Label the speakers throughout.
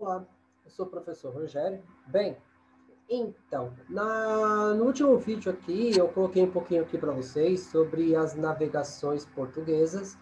Speaker 1: Olá, eu sou o professor Rogério. Bem, então, no último vídeo aqui, eu coloquei um pouquinho aqui para vocês sobre as navegações portuguesas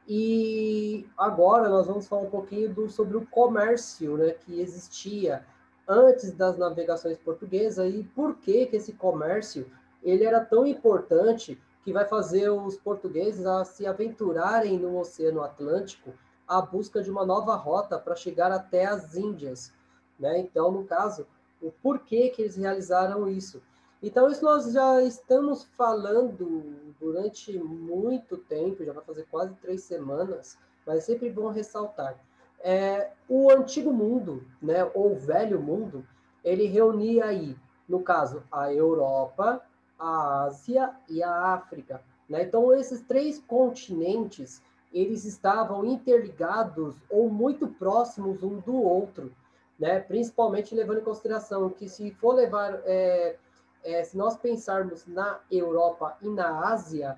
Speaker 1: e agora nós vamos falar um pouquinho sobre o comércio, né, que existia antes das navegações portuguesas e por que que esse comércio ele era tão importante que vai fazer os portugueses a se aventurarem no Oceano Atlântico à busca de uma nova rota para chegar até as Índias, né? Então, no caso, o porquê que eles realizaram isso. Então, isso nós já estamos falando durante muito tempo, já vai fazer quase 3 semanas, mas é sempre bom ressaltar. O antigo mundo, né, ou velho mundo, ele reunia aí, no caso, a Europa, a Ásia e a África. Né? Então, esses três continentes, eles estavam interligados ou muito próximos um do outro, né? Principalmente levando em consideração que se for levar, se nós pensarmos na Europa e na Ásia,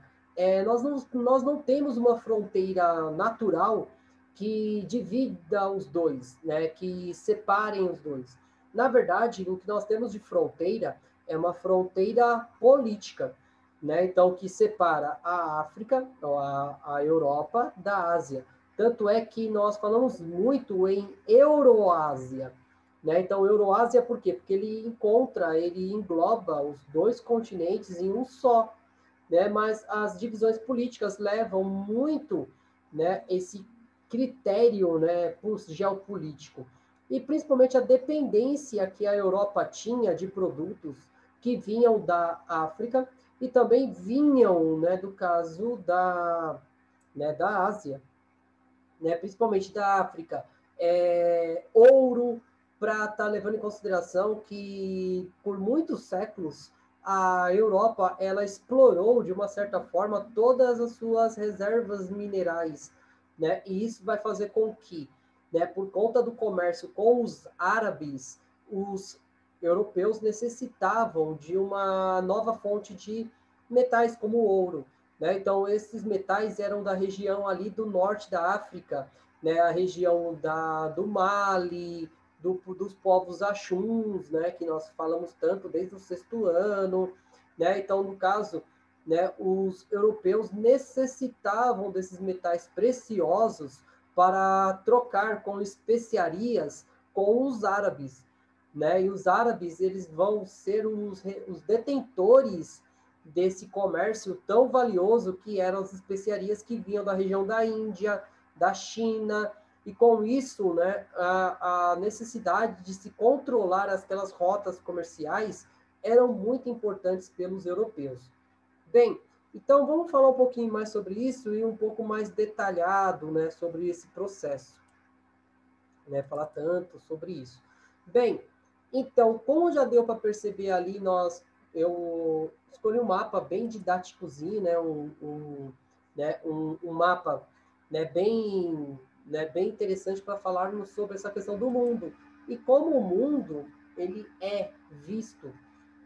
Speaker 1: nós não temos uma fronteira natural que divida os dois, né? Que separem os dois. Na verdade, o que nós temos de fronteira é uma fronteira política, né? Então, que separa a África, ou a Europa, da Ásia. Tanto é que nós falamos muito em Euroásia, né? Então, Euroásia por quê? Porque ele engloba os dois continentes em um só, né? Mas as divisões políticas levam muito, né, esse critério, né, geopolítico. E principalmente a dependência que a Europa tinha de produtos que vinham da África e também vinham, né, do caso da Ásia, né, principalmente da África, ouro, para estar levando em consideração que por muitos séculos a Europa ela explorou de uma certa forma todas as suas reservas minerais, né? E isso vai fazer com que, né, por conta do comércio com os árabes, os europeus necessitavam de uma nova fonte de metais como o ouro, né? Então, esses metais eram da região ali do norte da África, né? A região do Mali, dos povos Achuns, né? Que nós falamos tanto desde o sexto ano. Né? Então, no caso, né, os europeus necessitavam desses metais preciosos para trocar com especiarias com os árabes. Né? E os árabes eles vão ser os detentores desse comércio tão valioso que eram as especiarias que vinham da região da Índia, da China, e com isso, né, a necessidade de se controlar aquelas rotas comerciais eram muito importantes pelos europeus. Bem, então vamos falar um pouquinho mais sobre isso e um pouco mais detalhado, né, sobre esse processo, né, falar tanto sobre isso. Bem, então, como já deu para perceber ali, eu escolhi um mapa bem didáticozinho, né, um mapa, bem interessante para falarmos sobre essa questão do mundo e como o mundo ele é visto,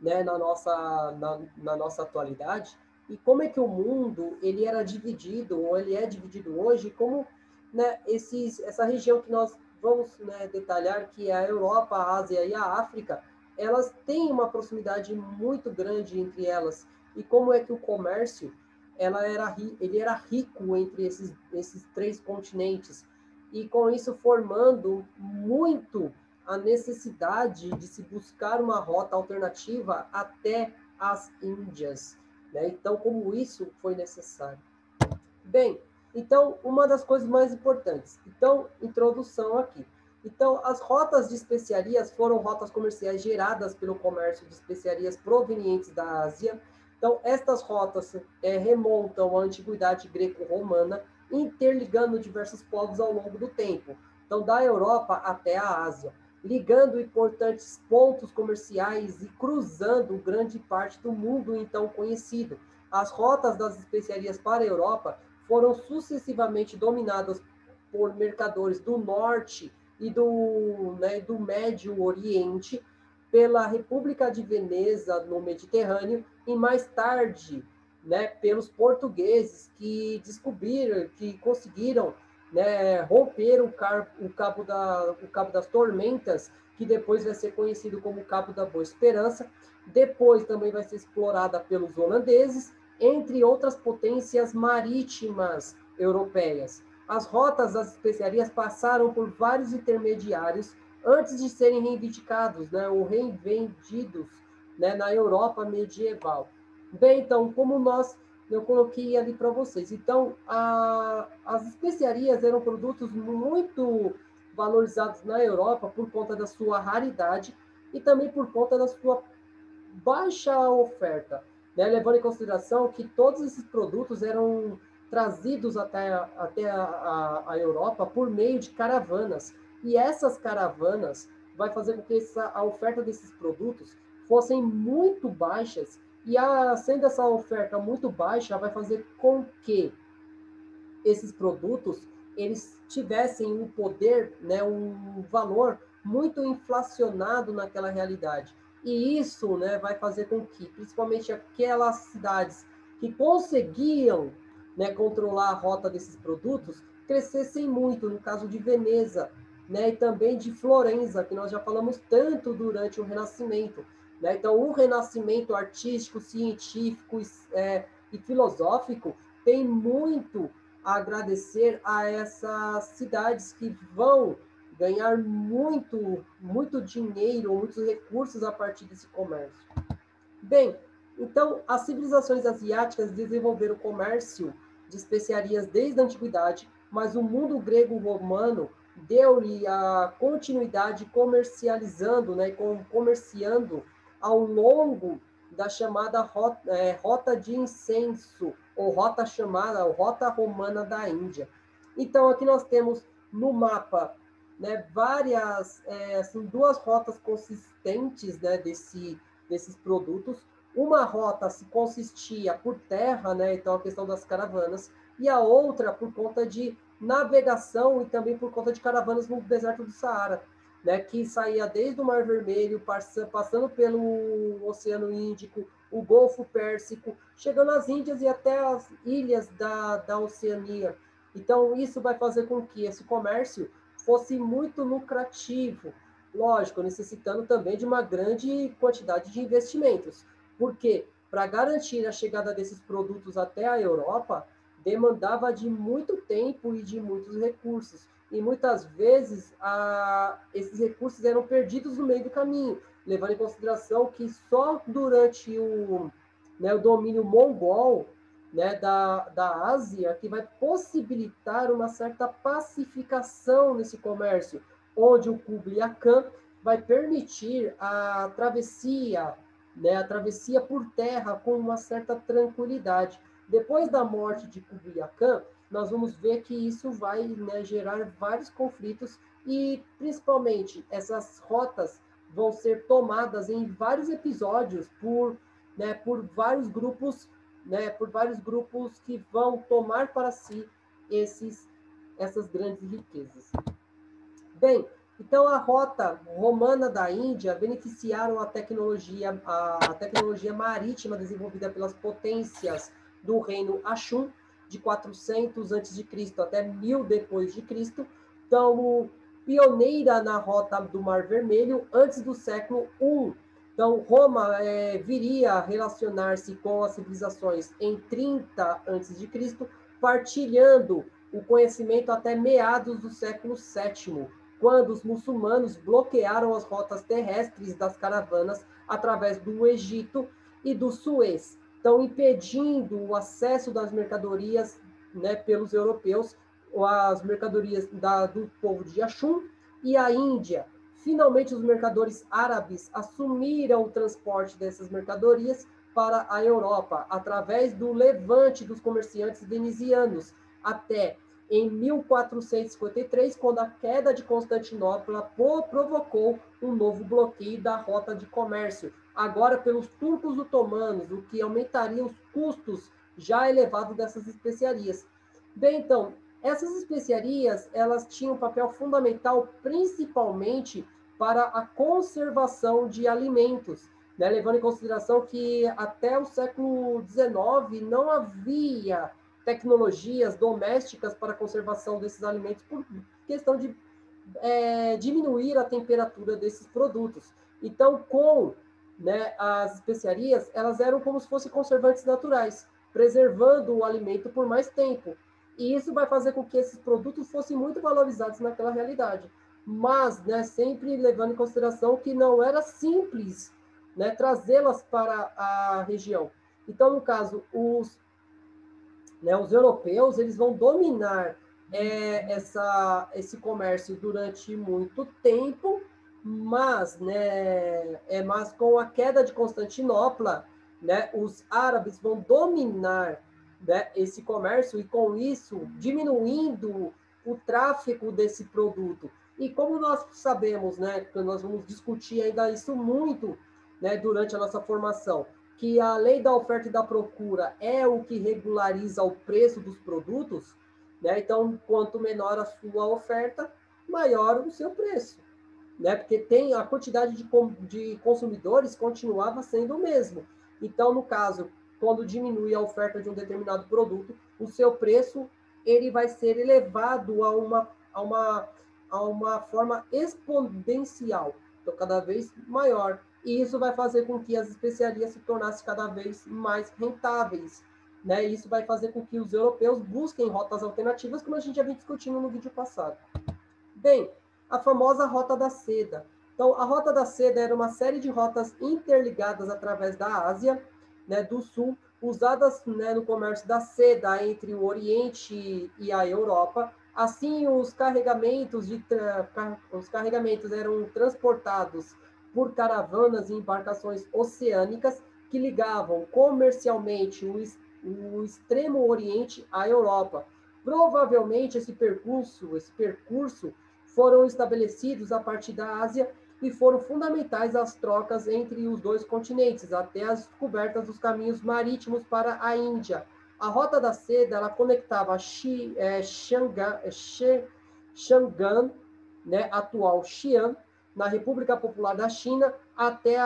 Speaker 1: né, na nossa atualidade e como é que o mundo ele era dividido ou ele é dividido hoje, como, né, essa região que nós vamos, né, detalhar que a Europa, a Ásia e a África, elas têm uma proximidade muito grande entre elas. E como é que o comércio ele era rico entre esses três continentes. E com isso formando muito a necessidade de se buscar uma rota alternativa até as Índias. Né? Então, como isso foi necessário. Bem, então, uma das coisas mais importantes. Então, introdução aqui. Então, as rotas de especiarias foram rotas comerciais geradas pelo comércio de especiarias provenientes da Ásia. Então, estas rotas remontam à antiguidade greco-romana, interligando diversos povos ao longo do tempo. Então, da Europa até a Ásia, ligando importantes pontos comerciais e cruzando grande parte do mundo então conhecido. As rotas das especiarias para a Europa foram sucessivamente dominadas por mercadores do norte e do Médio Oriente, pela República de Veneza no Mediterrâneo e mais tarde, né, pelos portugueses que descobriram, que conseguiram né, romper o cabo das tormentas, que depois vai ser conhecido como Cabo da Boa Esperança. Depois também vai ser explorada pelos holandeses, entre outras potências marítimas europeias. As rotas das especiarias passaram por vários intermediários antes de serem reivindicados, né, ou reinvendidos, né, na Europa medieval. Bem, então, eu coloquei ali para vocês. Então, as especiarias eram produtos muito valorizados na Europa por conta da sua raridade e também por conta da sua baixa oferta, né? Levando em consideração que todos esses produtos eram trazidos até a Europa por meio de caravanas. E essas caravanas vai fazer com que a oferta desses produtos fossem muito baixas, e sendo essa oferta muito baixa, vai fazer com que esses produtos eles tivessem um poder, né, um valor muito inflacionado naquela realidade. E isso, né, vai fazer com que, principalmente aquelas cidades que conseguiam, né, controlar a rota desses produtos, crescessem muito, no caso de Veneza, né, e também de Florença, que nós já falamos tanto durante o Renascimento. Né? Então, o Renascimento artístico, científico e filosófico tem muito a agradecer a essas cidades que vão ganhar muito dinheiro, muitos recursos a partir desse comércio. Bem, então as civilizações asiáticas desenvolveram o comércio de especiarias desde a antiguidade, mas o mundo grego-romano deu-lhe a continuidade comercializando, né, comerciando ao longo da chamada rota de incenso, ou rota romana da Índia. Então, aqui nós temos no mapa, né, assim, duas rotas consistentes, né, desses produtos. Uma rota se consistia por terra, né, então a questão das caravanas, e a outra por conta de navegação e também por conta de caravanas no deserto do Saara, né, que saía desde o Mar Vermelho, passando pelo Oceano Índico, o Golfo Pérsico, chegando às Índias e até as ilhas da Oceania. Então, isso vai fazer com que esse comércio fosse muito lucrativo, lógico, necessitando também de uma grande quantidade de investimentos, porque para garantir a chegada desses produtos até a Europa, demandava de muito tempo e de muitos recursos. E muitas vezes esses recursos eram perdidos no meio do caminho, levando em consideração que só durante o domínio mongol, né, da Ásia, que vai possibilitar uma certa pacificação nesse comércio, onde o Kublai Khan vai permitir né, a travessia por terra com uma certa tranquilidade. Depois da morte de Kublai Khan, nós vamos ver que isso vai, né, gerar vários conflitos e, principalmente, essas rotas vão ser tomadas em vários episódios por vários grupos, né, por vários grupos que vão tomar para si essas grandes riquezas. Bem, então a rota romana da Índia beneficiaram a tecnologia marítima desenvolvida pelas potências do reino Ashum, de 400 a.C. até 1000 depois de Cristo. Então, pioneira na rota do Mar Vermelho antes do século I. Então, Roma viria a relacionar-se com as civilizações em 30 a.C., partilhando o conhecimento até meados do século VII, quando os muçulmanos bloquearam as rotas terrestres das caravanas através do Egito e do Suez, então impedindo o acesso das mercadorias, né, pelos europeus, as mercadorias do povo de Ashum e a Índia. Finalmente, os mercadores árabes assumiram o transporte dessas mercadorias para a Europa, através do levante dos comerciantes venezianos, até em 1453, quando a queda de Constantinopla provocou um novo bloqueio da rota de comércio, agora pelos turcos otomanos, o que aumentaria os custos já elevados dessas especiarias. Bem, então, essas especiarias, elas tinham um papel fundamental, principalmente para a conservação de alimentos, né? Levando em consideração que até o século XIX não havia tecnologias domésticas para a conservação desses alimentos por questão de diminuir a temperatura desses produtos. Então, com, né, as especiarias, elas eram como se fossem conservantes naturais, preservando o alimento por mais tempo. E isso vai fazer com que esses produtos fossem muito valorizados naquela realidade. Mas, né, sempre levando em consideração que não era simples, né, trazê-las para a região. Então, no caso, os europeus, eles vão dominar esse comércio durante muito tempo, mas, né, mas com a queda de Constantinopla, né, os árabes vão dominar, né, esse comércio e, com isso, diminuindo o tráfego desse produto. E como nós sabemos, né, que nós vamos discutir ainda isso muito, né, durante a nossa formação, que a lei da oferta e da procura é o que regulariza o preço dos produtos, né? Então, quanto menor a sua oferta, maior o seu preço, né? Porque tem a quantidade de consumidores continuava sendo o mesmo. Então, no caso, quando diminui a oferta de um determinado produto, o seu preço ele vai ser elevado a uma forma exponencial, então cada vez maior. E isso vai fazer com que as especiarias se tornassem cada vez mais rentáveis, né? E isso vai fazer com que os europeus busquem rotas alternativas, como a gente já vem discutindo no vídeo passado. Bem, a famosa Rota da Seda. Então, a Rota da Seda era uma série de rotas interligadas através da Ásia, né, do Sul, usadas, né, no comércio da seda entre o Oriente e a Europa. Assim, os carregamentos eram transportados por caravanas e embarcações oceânicas que ligavam comercialmente o extremo Oriente à Europa. Provavelmente esse percurso foram estabelecidos a partir da Ásia e foram fundamentais às trocas entre os dois continentes, até as descobertas dos caminhos marítimos para a Índia. A Rota da Seda ela conectava Shangan, né, atual Xi'an, na República Popular da China, até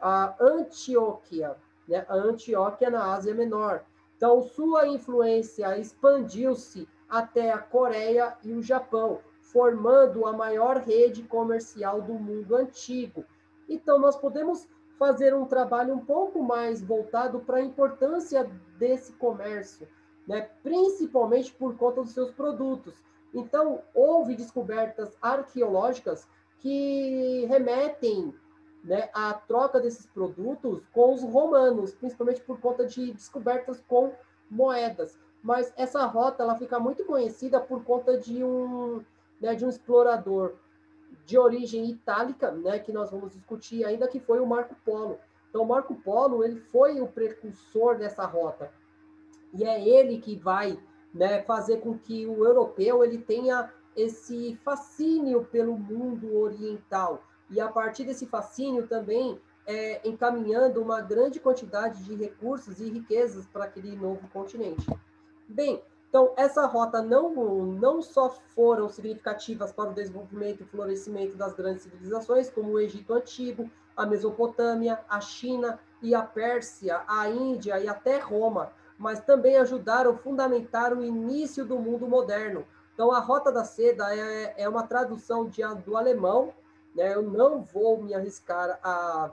Speaker 1: a Antioquia, né, a Antioquia na Ásia Menor. Então, sua influência expandiu-se até a Coreia e o Japão, formando a maior rede comercial do mundo antigo. Então, nós podemos fazer um trabalho um pouco mais voltado para a importância desse comércio, né? Principalmente por conta dos seus produtos. Então, houve descobertas arqueológicas que remetem, né, à troca desses produtos com os romanos, principalmente por conta de descobertas com moedas. Mas essa rota ela fica muito conhecida por conta de um explorador de origem itálica, né, que nós vamos discutir ainda, que foi o Marco Polo. Então, o Marco Polo ele foi o precursor dessa rota. E é ele que vai, né, fazer com que o europeu ele tenha esse fascínio pelo mundo oriental. E a partir desse fascínio também encaminhando uma grande quantidade de recursos e riquezas para aquele novo continente. Bem, então essa rota não só foram significativas para o desenvolvimento e florescimento das grandes civilizações, como o Egito Antigo, a Mesopotâmia, a China e a Pérsia, a Índia e até Roma, mas também ajudaram a fundamentar o início do mundo moderno. Então, a Rota da Seda é uma tradução do alemão, né? Eu não vou me arriscar a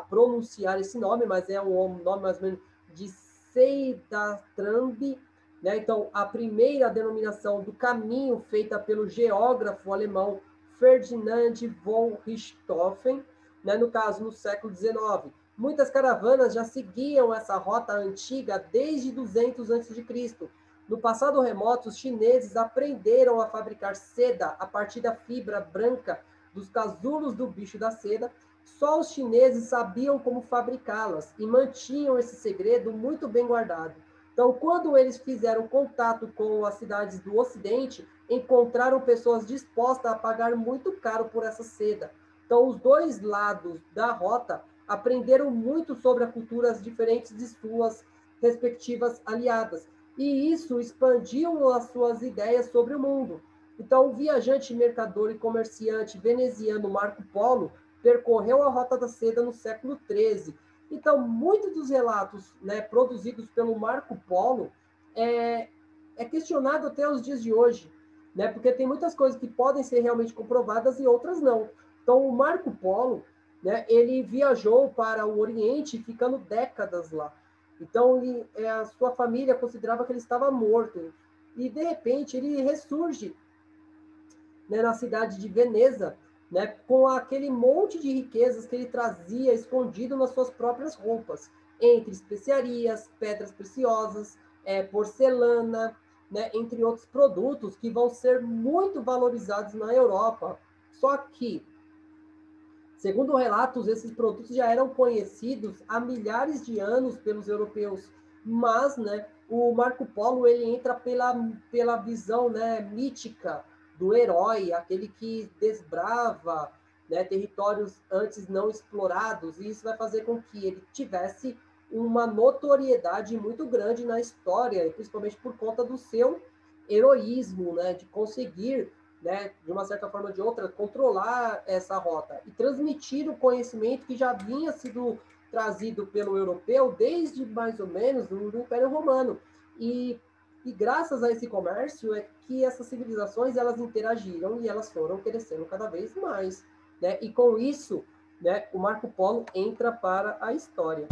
Speaker 1: pronunciar esse nome, mas é um nome mais ou menos de Seidatramb, né? Então, a primeira denominação do caminho feita pelo geógrafo alemão Ferdinand von Richthofen, né? No caso, no século XIX. Muitas caravanas já seguiam essa rota antiga desde 200 a.C. No passado remoto, os chineses aprenderam a fabricar seda a partir da fibra branca dos casulos do bicho da seda. Só os chineses sabiam como fabricá-las e mantinham esse segredo muito bem guardado. Então, quando eles fizeram contato com as cidades do Ocidente, encontraram pessoas dispostas a pagar muito caro por essa seda. Então, os dois lados da rota aprenderam muito sobre as culturas diferentes de suas respectivas aliadas. E isso expandiu as suas ideias sobre o mundo. Então, o viajante, mercador e comerciante veneziano Marco Polo percorreu a Rota da Seda no século XIII. Então, muitos dos relatos, né, produzidos pelo Marco Polo é questionado até os dias de hoje, né? Porque tem muitas coisas que podem ser realmente comprovadas e outras não. Então, o Marco Polo, né, ele viajou para o Oriente, ficando décadas lá. Então, a sua família considerava que ele estava morto. E, de repente, ele ressurge, né, na cidade de Veneza, né, com aquele monte de riquezas que ele trazia escondido nas suas próprias roupas, entre especiarias, pedras preciosas, porcelana, né, entre outros produtos que vão ser muito valorizados na Europa. Só que, segundo relatos, esses produtos já eram conhecidos há milhares de anos pelos europeus, mas, né, o Marco Polo ele entra pela visão, né, mítica do herói, aquele que desbrava, né, territórios antes não explorados, e isso vai fazer com que ele tivesse uma notoriedade muito grande na história, principalmente por conta do seu heroísmo, né, de conseguir, né, de uma certa forma ou de outra, controlar essa rota e transmitir o conhecimento que já vinha sido trazido pelo europeu desde mais ou menos do Império Romano. E graças a esse comércio é que essas civilizações elas interagiram e elas foram crescendo cada vez mais, né? E com isso, né, o Marco Polo entra para a história.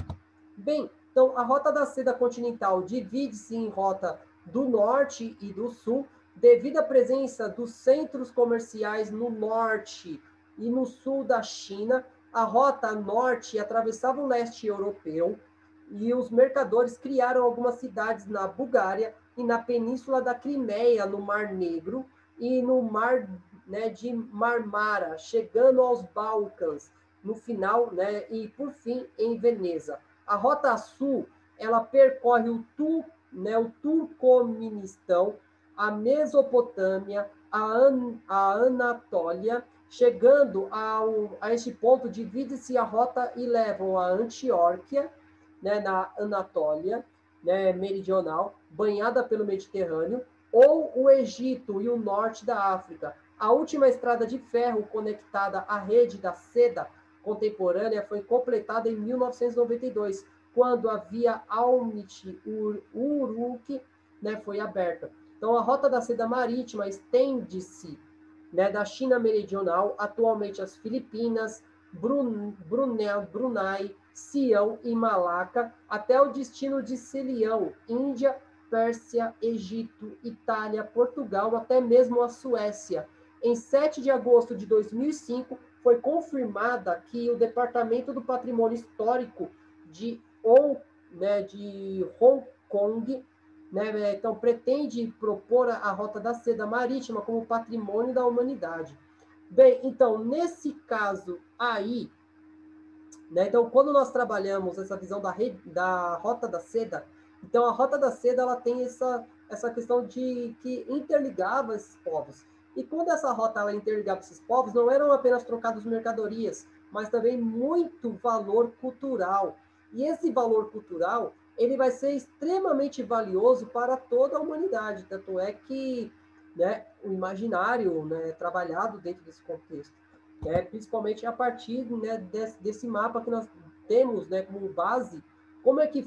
Speaker 1: Bem, então a Rota da Seda Continental divide-se em rota do norte e do sul, devido à presença dos centros comerciais no norte e no sul da China. A rota norte atravessava o leste europeu e os mercadores criaram algumas cidades na Bulgária e na península da Crimeia, no Mar Negro, e no mar, né, de Marmara, chegando aos Balcãs, no final, né, e por fim em Veneza. A Rota Sul, ela percorre o Turcomenistão, a Mesopotâmia, a Anatólia, chegando a este ponto, divide-se a rota e levam a Antioquia, né, na Anatólia, né, meridional, banhada pelo Mediterrâneo, ou o Egito e o norte da África. A última estrada de ferro conectada à rede da seda contemporânea foi completada em 1992, quando a via Almit-Uruk, né, foi aberta. Então, a rota da seda marítima estende-se, né, da China meridional, atualmente as Filipinas, Brunei, Sião e Malaca, até o destino de Cilião, Índia, Pérsia, Egito, Itália, Portugal, até mesmo a Suécia. Em 7 de agosto de 2005, foi confirmada que o Departamento do Patrimônio Histórico de Hong Kong, né, então pretende propor a Rota da Seda Marítima como patrimônio da humanidade. Bem, então, nesse caso aí, né, então, quando nós trabalhamos essa visão da Rota da Seda, então a Rota da Seda ela tem essa questão de que interligava esses povos. E quando essa rota ela interligava esses povos, não eram apenas trocados mercadorias, mas também muito valor cultural. E esse valor cultural, ele vai ser extremamente valioso para toda a humanidade. Tanto é que, né, o imaginário, né, é trabalhado dentro desse contexto, né, principalmente a partir, né, desse mapa que nós temos, né, como base, como é que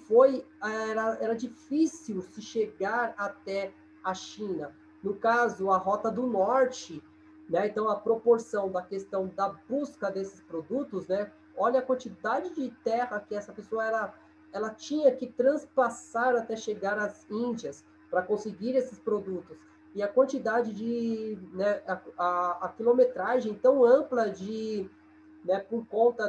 Speaker 1: era difícil se chegar até a China. No caso, a Rota do Norte, né, então a proporção da questão da busca desses produtos, né, olha a quantidade de terra que essa pessoa ela tinha que transpassar até chegar às Índias para conseguir esses produtos. E a quantidade de, né, a quilometragem tão ampla de, né, por conta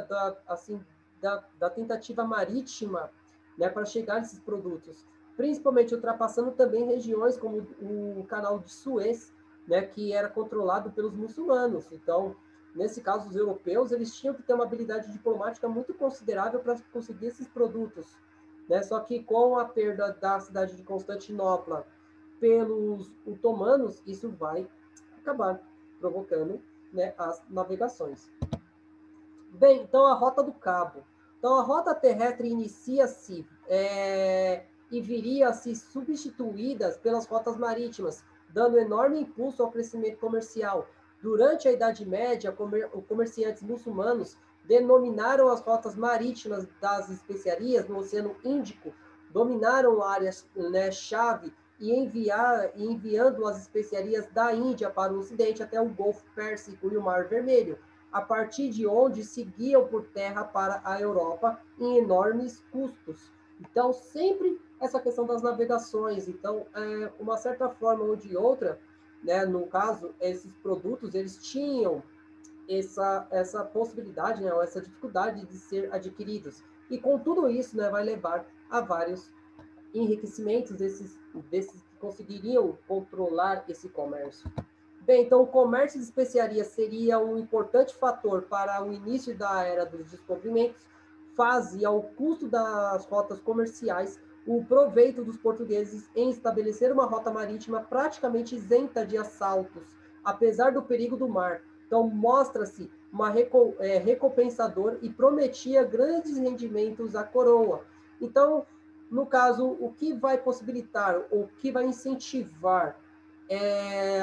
Speaker 1: da tentativa marítima, né, para chegar a esses produtos, principalmente ultrapassando também regiões como o Canal de Suez, né, que era controlado pelos muçulmanos. Então, nesse caso, os europeus eles tinham que ter uma habilidade diplomática muito considerável para conseguir esses produtos, né? Só que com a perda da cidade de Constantinopla pelos otomanos, isso vai acabar provocando, né, as navegações. Bem, então a Rota do Cabo. Então a rota terrestre inicia-se e viria a se substituídas pelas rotas marítimas, dando enorme impulso ao crescimento comercial. Durante a Idade Média, comerciantes muçulmanos denominaram as rotas marítimas das especiarias no Oceano Índico, dominaram áreas, né, chave e enviando as especiarias da Índia para o Ocidente até o Golfo Pérsico e o Mar Vermelho, a partir de onde seguiam por terra para a Europa em enormes custos. Então, sempre essa questão das navegações. Então, uma certa forma ou de outra, né, no caso, esses produtos, eles tinham essa possibilidade, né, ou essa dificuldade de ser adquiridos. E com tudo isso, né, vai levar a vários enriquecimentos desses que conseguiriam controlar esse comércio. Bem, então o comércio de especiarias seria um importante fator para o início da era dos descobrimentos, fazia ao custo das rotas comerciais o proveito dos portugueses em estabelecer uma rota marítima praticamente isenta de assaltos, apesar do perigo do mar. Então, mostra-se recompensador e prometia grandes rendimentos à coroa. Então, no caso, o que vai possibilitar, o que vai incentivar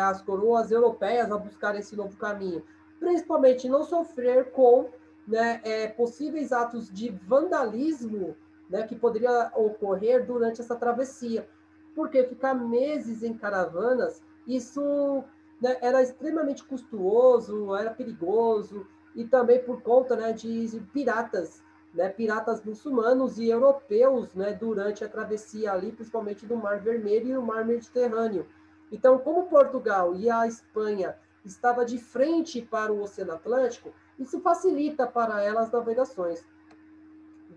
Speaker 1: as coroas europeias a buscar esse novo caminho? Principalmente não sofrer com, né, possíveis atos de vandalismo, né, que poderia ocorrer durante essa travessia. Porque ficar meses em caravanas, isso, né, era extremamente custoso, era perigoso, e também por conta, né, de piratas, né, piratas muçulmanos e europeus, né, durante a travessia ali, principalmente do Mar Vermelho e o Mar Mediterrâneo. Então, como Portugal e a Espanha estava de frente para o Oceano Atlântico, isso facilita para elas as navegações.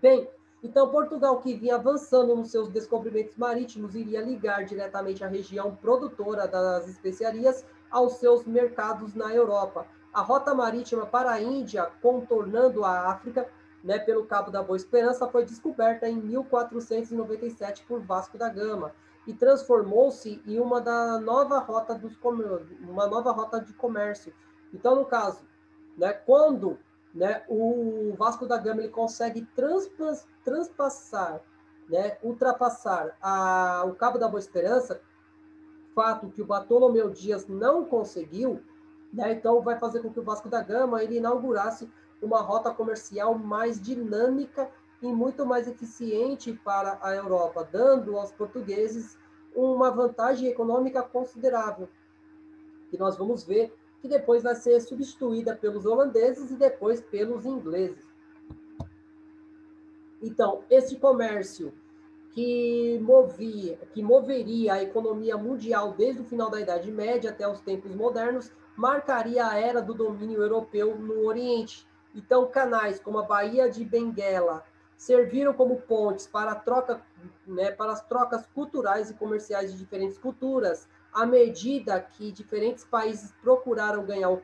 Speaker 1: Bem, então Portugal, que vinha avançando nos seus descobrimentos marítimos, iria ligar diretamente a região produtora das especiarias aos seus mercados na Europa. A rota marítima para a Índia, contornando a África, né, pelo Cabo da Boa Esperança, foi descoberta em 1497 por Vasco da Gama e transformou-se em uma nova rota de comércio. Então, no caso, né, quando, né, o Vasco da Gama ele consegue transpassar, né, ultrapassar o Cabo da Boa Esperança, fato que o Bartolomeu Dias não conseguiu, né, então vai fazer com que o Vasco da Gama ele inaugurasse uma rota comercial mais dinâmica e muito mais eficiente para a Europa, dando aos portugueses uma vantagem econômica considerável, que nós vamos ver que depois vai ser substituída pelos holandeses e depois pelos ingleses. Então, esse comércio que moveria a economia mundial desde o final da Idade Média até os tempos modernos, marcaria a era do domínio europeu no Oriente. Então, canais como a Baía de Benguela serviram como pontes para para as trocas culturais e comerciais de diferentes culturas, à medida que diferentes países procuraram ganhar o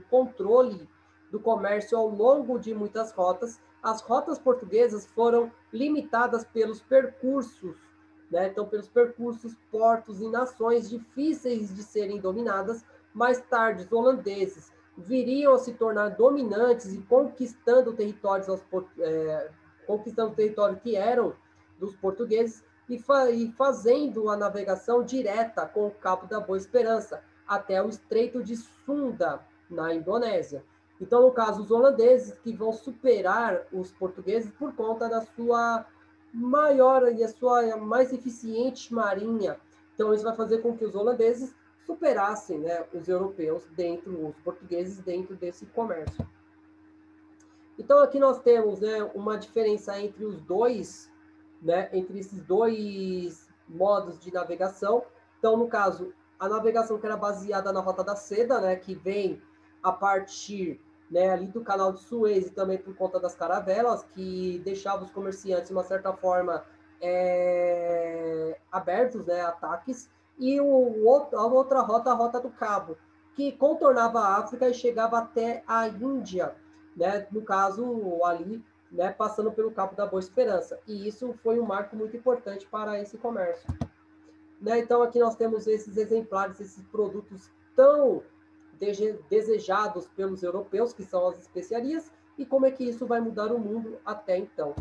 Speaker 1: controle do comércio ao longo de muitas rotas. As rotas portuguesas foram limitadas pelos percursos, né? Então, pelos percursos, portos e nações difíceis de serem dominadas. Mais tarde, os holandeses viriam a se tornar dominantes e conquistando territórios conquistando território que eram dos portugueses e fazendo a navegação direta com o Cabo da Boa Esperança até o Estreito de Sunda, na Indonésia. Então, no caso, os holandeses que vão superar os portugueses por conta da sua maior e a sua mais eficiente marinha. Então, isso vai fazer com que os holandeses superassem, né, os europeus os portugueses dentro desse comércio. Então, aqui nós temos, né, uma diferença entre os dois, né, entre esses dois modos de navegação. Então, no caso, a navegação que era baseada na Rota da Seda, né, que vem a partir, né, ali do Canal de Suez e também por conta das caravelas, que deixavam os comerciantes, de uma certa forma, abertos, né, a ataques. E a outra rota, a Rota do Cabo, que contornava a África e chegava até a Índia, né, no caso ali, né, passando pelo Cabo da Boa Esperança. E isso foi um marco muito importante para esse comércio. Né, então aqui nós temos esses exemplares, esses produtos tão desejados pelos europeus, que são as especiarias, e como é que isso vai mudar o mundo até então.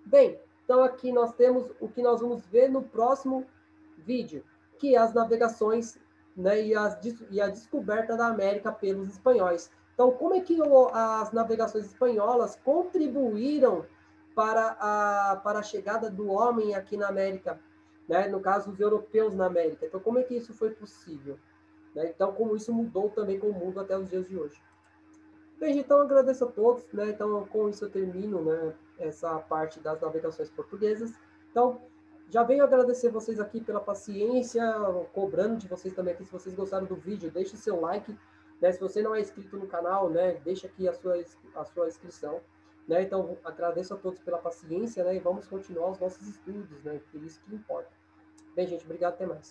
Speaker 1: Bem, então aqui nós temos o que nós vamos ver no próximo vídeo, que é as navegações, né, e a descoberta da América pelos espanhóis. Então, como é que as navegações espanholas contribuíram para a chegada do homem aqui na América? né? No caso, os europeus na América. Então, como é que isso foi possível? Né? Então, como isso mudou também com o mundo até os dias de hoje. Bem, então, eu agradeço a todos, né? Então, com isso eu termino, né, essa parte das navegações portuguesas. Então, já venho agradecer vocês aqui pela paciência, cobrando de vocês também aqui, se vocês gostaram do vídeo, deixe seu like, né? Se você não é inscrito no canal, né, deixa aqui a sua inscrição, né? Então, agradeço a todos pela paciência, né? E vamos continuar os nossos estudos, né? Por isso que importa. Bem, gente, obrigado, até mais.